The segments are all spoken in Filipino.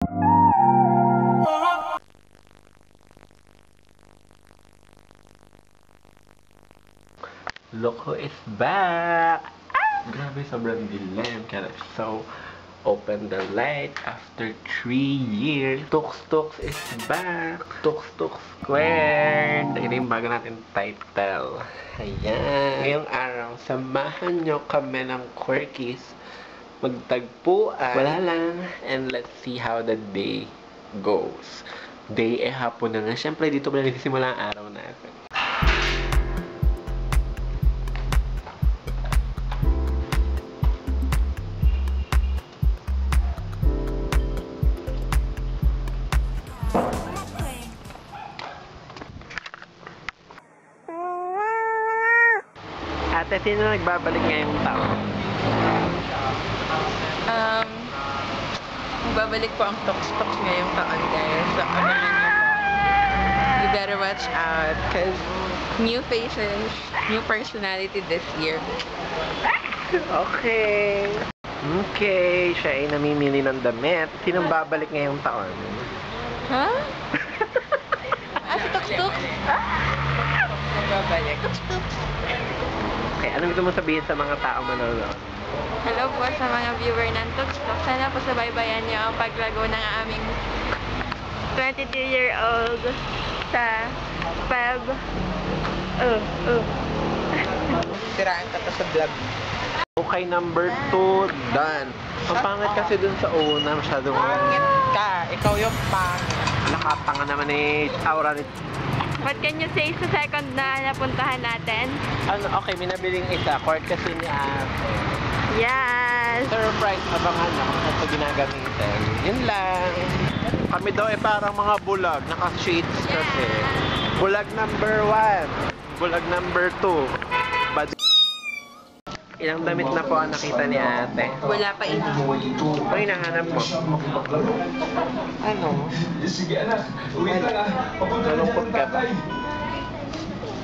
Look who is back! Grabe, sobrang dilim. So, open the light after 3 years. Tux is back! Tux Squared! Ito yung bago natin title. Ayan. Ngayong araw, samahan nyo kami ng Quirkies. Magtagpuan. Wala lang. And let's see how the day goes. Day hapon na nga. Siyempre, dito pala nagsisimula ang araw natin. Ate, sino nagbabalik ngayong taon? Magbabalik po ang Tux ngayong taon, guys. So, abangan niyo po. You better watch out because new faces, new personality this year. Okay. Okay, siya ay namimili ng damit. Sinong babalik ngayong taon? Huh? Si Tux? Magbabalik. Tux. Okay, anong gusto mo sabihin sa mga tao manonood? Hello po sa mga viewer ng Tux. Sana po sabaybayan niyo ang paglago ng aming 22-year-old sa Feb. Siraan ka to sa vlog. Okay, number 2, done. Ang pangit kasi dun sa una, masyadong... Pangit ka. Ikaw yung pangit. Nakatanga naman eh, aura ni... What can you say sa second na napuntahan natin? Ano, okay, may nabiling isa. Court kasi ni Ate. Yes! Surprise, abangan na kung ito ginagamitin. Yun lang. Kami daw ay parang mga bulag. Naka-shades kasi. Bulag number 1. Bulag number 2. Bad... Ilang damit na po ang nakita ni Ate? Wala pa ini. Ano hinahanap mo? Ano? Nalungkot ka ba?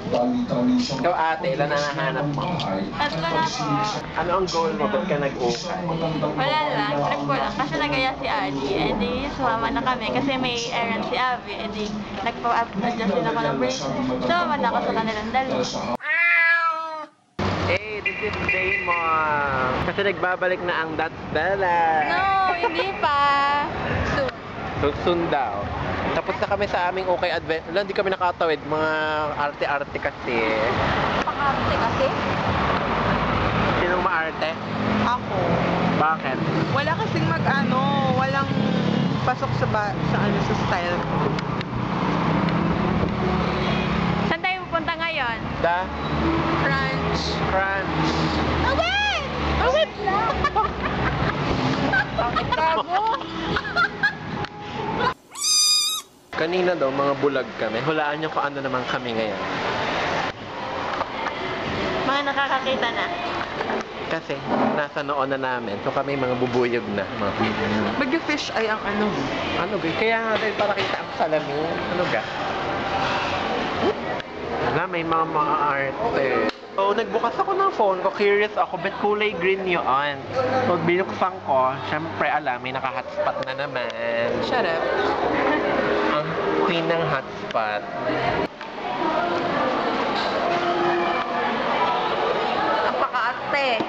Ikaw, Ate, ilan na nahanap mo? Tatlo na po. Ano ang goal mo? Ba't ka nag-ukay? Wala lang. Trip ko lang. Kasi nagaya si Ali. E di sumama na kami. Kasi may errand si Abby. E di nagpa-adjust din ako ng bracelet. Sumama na ako sa kanilang dalawa. Hey, this is Damon. Kasi nagbabalik na ang That's Bella. No, hindi pa. Soon daw. Tapos na kami sa aming okay adventure. Wala, hindi kami nakatawid. Mga arte-arte kasi. Pakarte kasi? Sinong maarte? Ako. Bakit? Wala kasing walang pasok sa style ko. Saan tayo pupunta ngayon? Crunch. Awit! Awit! Bakit gago? Kanina daw, mga bulag kami. Hulaan nyo kung ano naman kami ngayon. Mga nakakakita na. Kasi, nasa noon na namin. So kami mga bubuyog na. Mag-fish ay ang ano. Ano ga? Kaya nga dahil para kita ang salamin. Ano ga? Wala, may mga arte. So, nagbukas ako ng phone ko. Curious ako, ba't kulay green yun? So, binuksan ko. Siyempre, alam, may naka-hotspot na naman. Shut up. Ang queen ng hotspot. Napaka-arte.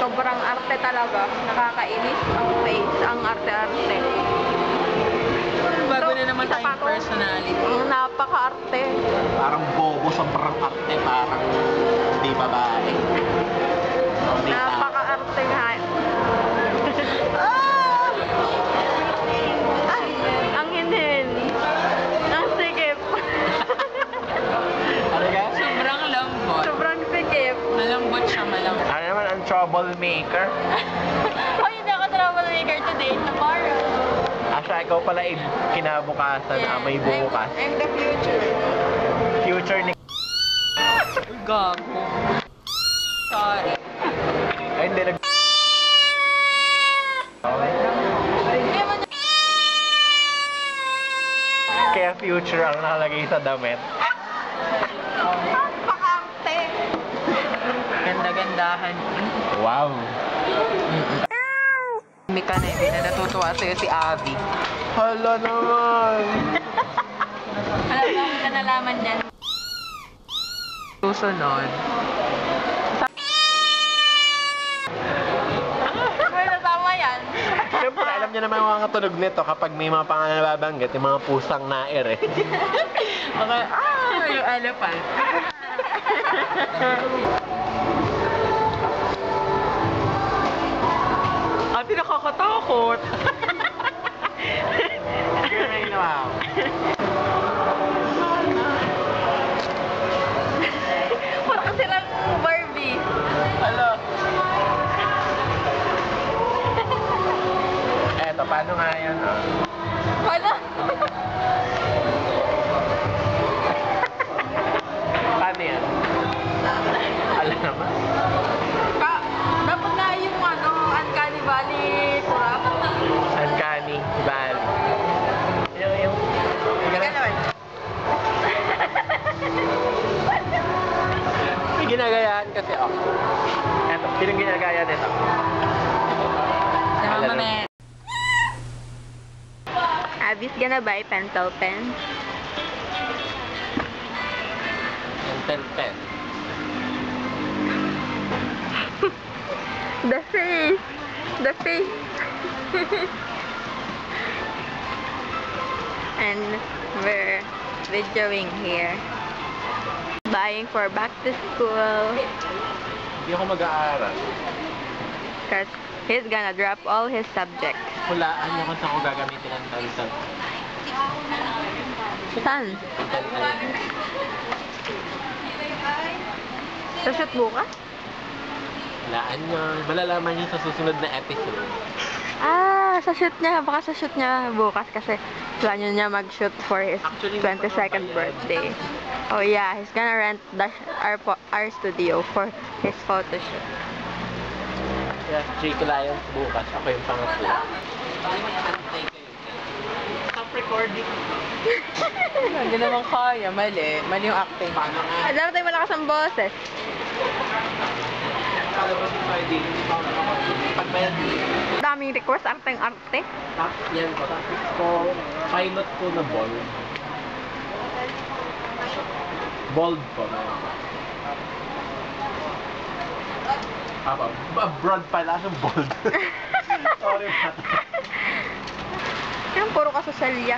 Sobrang arte talaga. Nakakainis ang face, ang arte-arte. Bago na naman tayong personality. Napaka-arte. Parang bobo, sobrang arte. Parang hindi babae. Napaka-arte nga. Ang hinhin. Ang sikip. Ano ga? Sobrang lambot. Sobrang sikip. Malambot siya, malambot. Ano naman ang troublemaker? Oh, hindi ako troublemaker today. Tomorrow. Asya, ikaw pala kinabukasan. May bukas. I'm the future. Future ni... Gago. Sorry. Ay, hindi nag... Kaya future ang nakalagay sa damit. Napaka-arte. Ganda-gandahan. Wow. Mika na hindi na natutuwa sa'yo si Abby. Hala naman! Wala ba akong kanalaman dyan? Susunod. May natama yan. Siyempre, alam niyo naman ang mga tunog nito kapag may mga pangalan na babanggit, yung mga pusang nair eh. Okay, yung elephant. Ate, nakakatakot. Ganay na ako. Parang silang Barbie. Hala. Eto, paano nga yan? Wala. Paano yan? Alam naman. Dapat nga yung Uncanny Valley Turap. Uncanny Valley. Yung... Teka naman. May ginagayaan kasi ako. Eto, sinong ginagaya nito? Namamamet. Abby's gonna buy pencil pen. Yung pen. The face. The face. And we're videoing here. Buying for back to school. Hindi ako mag-aaral. Because he's gonna drop all his subjects. Hulaan niyo kung saan ko gagamitin ang pencil. Saan? Sa shoot bukas? Hulaan niyo. Malalaman niyo sa susunod na episode. Sa shoot niya. Baka sa shoot niya bukas kasi plano niya mag-shoot for his Actually, 22nd birthday. Oh yeah, he's gonna rent our studio for his photo shoot. Kaya Jake Lions bukas. Ako yung pangatlo. Stop recording. Hindi naman kaya. Mali. Mali yung acting. Paano nga? Dapat tayo malakas ang boses. Kalabas yung Friday. Hindi pa ako nakapag- Pag may Daming request, arte-arte. yan ko. Tapos ko, pilot ko na ball. Bold po. Broad pala siya, bold. Sorry, Pat. Yan, puro ka sa salya.